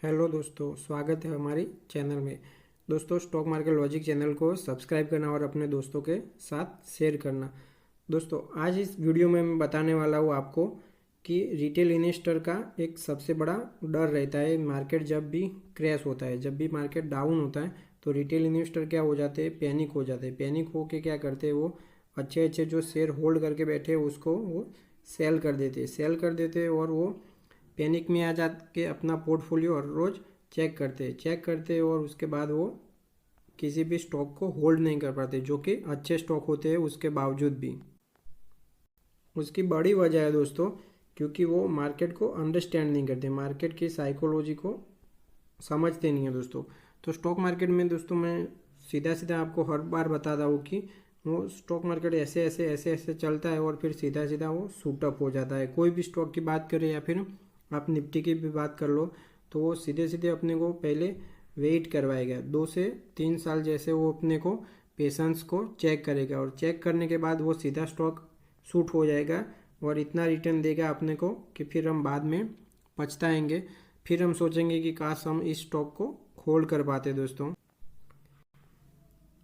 Hello दोस्तों, स्वागत है हमारी चैनल में। दोस्तों, स्टॉक मार्केट लॉजिक चैनल को सब्सक्राइब करना और अपने दोस्तों के साथ शेयर करना। दोस्तों, आज इस वीडियो में मैं बताने वाला हूँ आपको कि रिटेल इन्वेस्टर का एक सबसे बड़ा डर रहता है। मार्केट जब भी क्रैश होता है, जब भी मार्केट डाउन होता है, तो रिटेल इन्वेस्टर क्या हो जाते हैं, पैनिक हो जाते हैं। पैनिक होके क्या करते हैं, वो अच्छे अच्छे जो शेयर होल्ड करके बैठे हैं उसको वो सेल कर देते हैं और वो पैनिक में आ जा के अपना पोर्टफोलियो हर रोज़ चेक करते हैं और उसके बाद वो किसी भी स्टॉक को होल्ड नहीं कर पाते, जो कि अच्छे स्टॉक होते हैं उसके बावजूद भी। उसकी बड़ी वजह है दोस्तों, क्योंकि वो मार्केट को अंडरस्टैंड नहीं करते, मार्केट की साइकोलॉजी को समझते नहीं है दोस्तों। तो स्टॉक मार्केट में दोस्तों मैं सीधा सीधा आपको हर बार बताता हूँ कि वो स्टॉक मार्केट ऐसे ऐसे चलता है और फिर सीधा सीधा वो शूटअप हो जाता है। कोई भी स्टॉक की बात करें या फिर आप निफ्टी की भी बात कर लो, तो वो सीधे सीधे अपने को पहले वेट करवाएगा 2 से 3 साल, जैसे वो अपने को पेशेंस को चेक करेगा और चेक करने के बाद वो सीधा स्टॉक शूट हो जाएगा और इतना रिटर्न देगा अपने को कि फिर हम बाद में पछताएंगे। फिर हम सोचेंगे कि काश हम इस स्टॉक को होल्ड कर पाते। दोस्तों,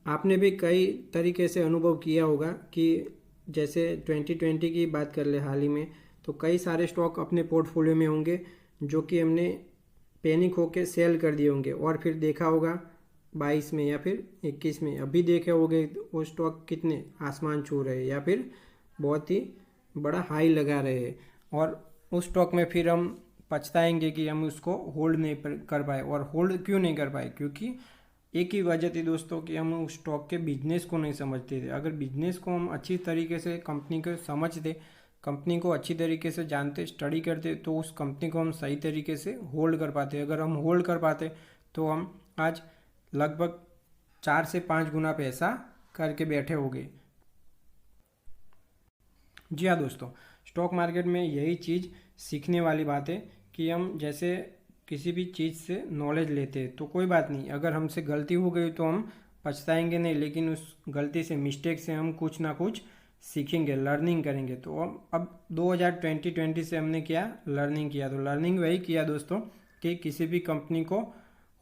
आपने भी कई तरीके से अनुभव किया होगा कि जैसे 2020 की बात कर ले हाल ही में, तो कई सारे स्टॉक अपने पोर्टफोलियो में होंगे जो कि हमने पैनिक होके सेल कर दिए होंगे और फिर देखा होगा 22 में या फिर 21 में, अभी देखे होंगे वो स्टॉक कितने आसमान छू रहे हैं या फिर बहुत ही बड़ा हाई लगा रहे हैं और उस स्टॉक में फिर हम पछताएंगे कि हम उसको होल्ड नहीं कर पाए। और होल्ड क्यों नहीं कर पाए? क्योंकि एक ही वजह थी दोस्तों कि हम उस स्टॉक के बिजनेस को नहीं समझते थे। अगर बिजनेस को हम अच्छी तरीके से कंपनी को समझते, कंपनी को अच्छी तरीके से जानते, स्टडी करते, तो उस कंपनी को हम सही तरीके से होल्ड कर पाते। अगर हम होल्ड कर पाते तो हम आज लगभग 4 से 5 गुना पैसा करके बैठे होंगे। जी हाँ दोस्तों, स्टॉक मार्केट में यही चीज़ सीखने वाली बात है कि हम जैसे किसी भी चीज़ से नॉलेज लेते हैं तो कोई बात नहीं, अगर हमसे गलती हो गई तो हम पछताएंगे नहीं, लेकिन उस गलती से, मिस्टेक से हम कुछ ना कुछ सीखेंगे, लर्निंग करेंगे। तो हम अब 2020 से हमने क्या लर्निंग किया? तो लर्निंग वही किया दोस्तों कि किसी भी कंपनी को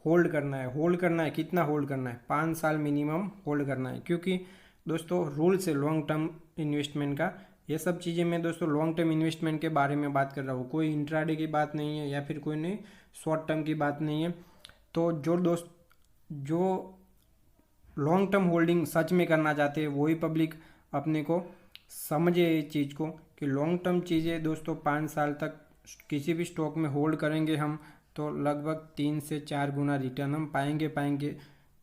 होल्ड करना है। होल्ड करना है, कितना होल्ड करना है? 5 साल मिनिमम होल्ड करना है, क्योंकि दोस्तों रूल्स है लॉन्ग टर्म इन्वेस्टमेंट का। ये सब चीज़ें मैं दोस्तों लॉन्ग टर्म इन्वेस्टमेंट के बारे में बात कर रहा हूँ, कोई इंट्राडे की बात नहीं है या फिर कोई नहीं शॉर्ट टर्म की बात नहीं है। तो जो लॉन्ग टर्म होल्डिंग सच में करना चाहते हैं वही पब्लिक अपने को समझे इस चीज़ को कि लॉन्ग टर्म चीज़ें दोस्तों 5 साल तक किसी भी स्टॉक में होल्ड करेंगे हम तो लगभग 3 से 4 गुना रिटर्न हम पाएंगे।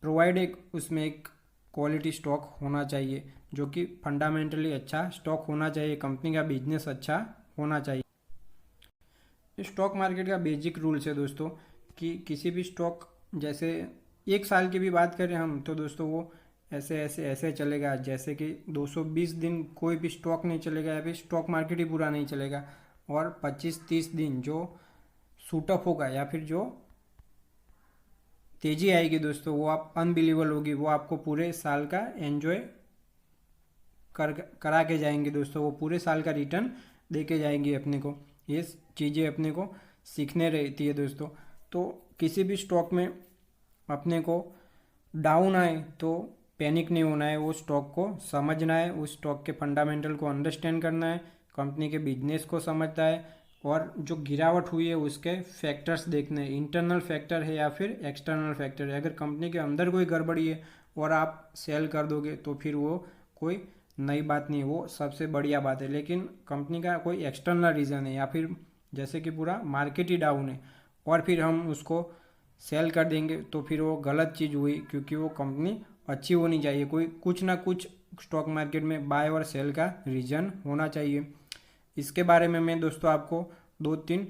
प्रोवाइड एक उसमें एक क्वालिटी स्टॉक होना चाहिए, जो कि फंडामेंटली अच्छा स्टॉक होना चाहिए, कंपनी का बिजनेस अच्छा होना चाहिए। स्टॉक मार्केट का बेसिक रूल्स है दोस्तों कि किसी भी स्टॉक, जैसे 1 साल की भी बात करें हम तो दोस्तों वो ऐसे चलेगा जैसे कि 220 दिन कोई भी स्टॉक नहीं चलेगा या फिर स्टॉक मार्केट ही पूरा नहीं चलेगा। और 25-30 दिन जो शूटअप होगा या फिर जो तेजी आएगी दोस्तों, वो आप अनबिलीवेबल होगी, वो आपको पूरे साल का एंजॉय करा के जाएंगे दोस्तों, वो पूरे साल का रिटर्न दे के जाएंगे अपने को। ये चीज़ें अपने को सीखने रहती है दोस्तों। तो किसी भी स्टॉक में अपने को डाउन आए तो पैनिक नहीं होना है, वो स्टॉक को समझना है, उस स्टॉक के फंडामेंटल को अंडरस्टैंड करना है, कंपनी के बिजनेस को समझता है और जो गिरावट हुई है उसके फैक्टर्स देखने हैं, इंटरनल फैक्टर है या फिर एक्सटर्नल फैक्टर है। अगर कंपनी के अंदर कोई गड़बड़ी है और आप सेल कर दोगे तो फिर वो कोई नई बात नहीं, वो सबसे बढ़िया बात है। लेकिन कंपनी का कोई एक्सटर्नल रीज़न है या फिर जैसे कि पूरा मार्केट ही डाउन है और फिर हम उसको सेल कर देंगे तो फिर वो गलत चीज़ हुई, क्योंकि वो कंपनी अच्छी होनी चाहिए। कोई कुछ ना कुछ स्टॉक मार्केट में बाय और सेल का रीज़न होना चाहिए। इसके बारे में मैं दोस्तों आपको 2-3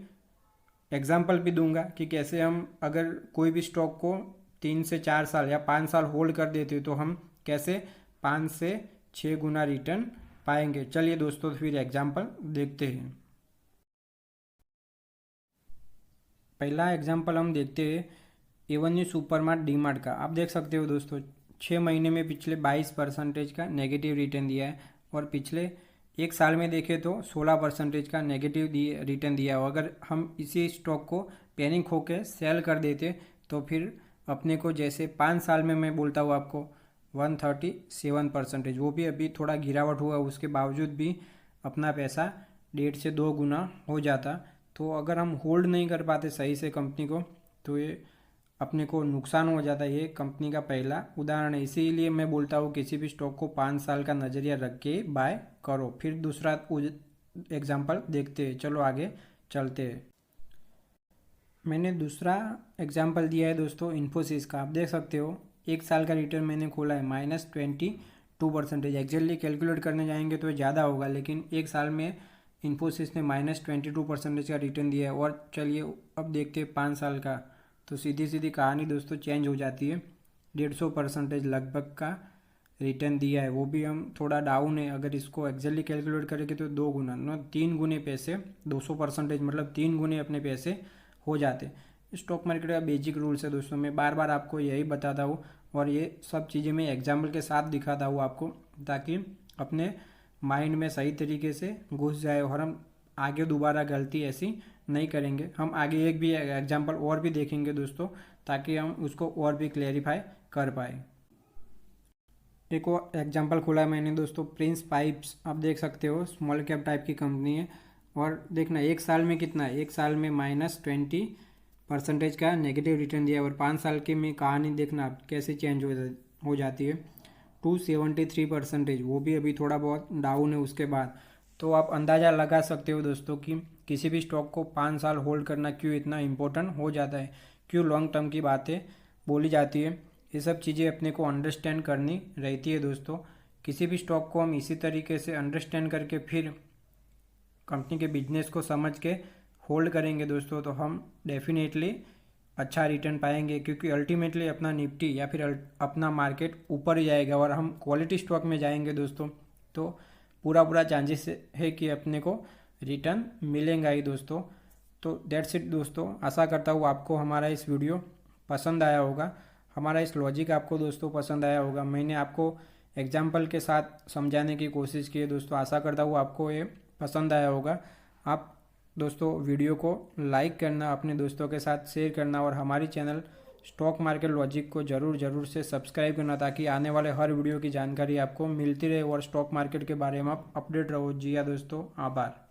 एग्जाम्पल भी दूंगा कि कैसे हम अगर कोई भी स्टॉक को 3 से 4 साल या 5 साल होल्ड कर देते तो हम कैसे 5 से 6 गुना रिटर्न पाएंगे। चलिए दोस्तों फिर एग्जाम्पल देखते हैं। पहला एग्जाम्पल हम देखते हैं एवेन्यू सुपरमार्ट डी मार्ट का। आप देख सकते हो दोस्तों 6 महीने में पिछले 22% का नेगेटिव रिटर्न दिया है और पिछले एक साल में देखें तो 16% का नेगेटिव रिटर्न दिया हो। अगर हम इसी स्टॉक को पैनिक होके सेल कर देते तो फिर अपने को जैसे 5 साल में मैं बोलता हूँ आपको 137%, वो भी अभी थोड़ा गिरावट हुआ, उसके बावजूद भी अपना पैसा 1.5 से 2 गुना हो जाता। तो अगर हम होल्ड नहीं कर पाते सही से कंपनी को तो ये अपने को नुकसान हो जाता है। ये कंपनी का पहला उदाहरण है। इसीलिए मैं बोलता हूँ किसी भी स्टॉक को 5 साल का नज़रिया रख के बाय करो। फिर दूसरा एग्जांपल देखते हैं, चलो आगे चलते हैं। मैंने दूसरा एग्जांपल दिया है दोस्तों इन्फोसिस का। आप देख सकते हो एक साल का रिटर्न मैंने खोला है -22%। एक्जैक्टली कैलकुलेट करने जाएंगे तो ज़्यादा होगा, लेकिन एक साल में इन्फोसिस ने -22% का रिटर्न दिया है। और चलिए अब देखते हैं 5 साल का, तो सीधी सीधी कहानी दोस्तों चेंज हो जाती है। 150% लगभग का रिटर्न दिया है, वो भी हम थोड़ा डाउन है। अगर इसको एक्जैक्टली कैलकुलेट करेंगे तो 2 गुना 3 गुने पैसे, 200% मतलब 3 गुने अपने पैसे हो जाते। स्टॉक मार्केट का बेसिक रूल्स है दोस्तों, मैं बार बार आपको यही बताता हूँ और ये सब चीज़ें मैं एग्जाम्पल के साथ दिखाता हूँ आपको, ताकि अपने माइंड में सही तरीके से घुस जाए और हम आगे दोबारा गलती ऐसी नहीं करेंगे। हम आगे एक भी एग्जाम्पल और भी देखेंगे दोस्तों, ताकि हम उसको और भी क्लेरिफाई कर पाए। एक और एग्जांपल खोला है मैंने दोस्तों, प्रिंस पाइप्स। आप देख सकते हो स्मॉल कैप टाइप की कंपनी है। और देखना एक साल में कितना है, एक साल में -20% का नेगेटिव रिटर्न दिया है। और 5 साल के में कहानी देखना आप कैसे चेंज हो जाती है, 273%, वो भी अभी थोड़ा बहुत डाउन है उसके बाद। तो आप अंदाज़ा लगा सकते हो दोस्तों कि किसी भी स्टॉक को 5 साल होल्ड करना क्यों इतना इम्पोर्टेंट हो जाता है, क्यों लॉन्ग टर्म की बातें बोली जाती है। ये सब चीज़ें अपने को अंडरस्टैंड करनी रहती है दोस्तों। किसी भी स्टॉक को हम इसी तरीके से अंडरस्टैंड करके फिर कंपनी के बिजनेस को समझ के होल्ड करेंगे दोस्तों, तो हम डेफिनेटली अच्छा रिटर्न पाएंगे। क्योंकि अल्टीमेटली अपना निफ्टी या फिर अपना मार्केट ऊपर ही जाएगा और हम क्वालिटी स्टॉक में जाएंगे दोस्तों, तो पूरा चांसेस है कि अपने को रिटर्न मिलेगा ही दोस्तों। तो दैट्स इट दोस्तों, आशा करता हूँ आपको हमारा इस वीडियो पसंद आया होगा, हमारा इस लॉजिक आपको दोस्तों पसंद आया होगा। मैंने आपको एग्जाम्पल के साथ समझाने की कोशिश की है दोस्तों, आशा करता हूँ आपको ये पसंद आया होगा। आप दोस्तों वीडियो को लाइक करना, अपने दोस्तों के साथ शेयर करना और हमारी चैनल स्टॉक मार्केट लॉजिक को ज़रूर से सब्सक्राइब करना, ताकि आने वाले हर वीडियो की जानकारी आपको मिलती रहे और स्टॉक मार्केट के बारे में आप अपडेट रहो। जी हाँ दोस्तों, आभार।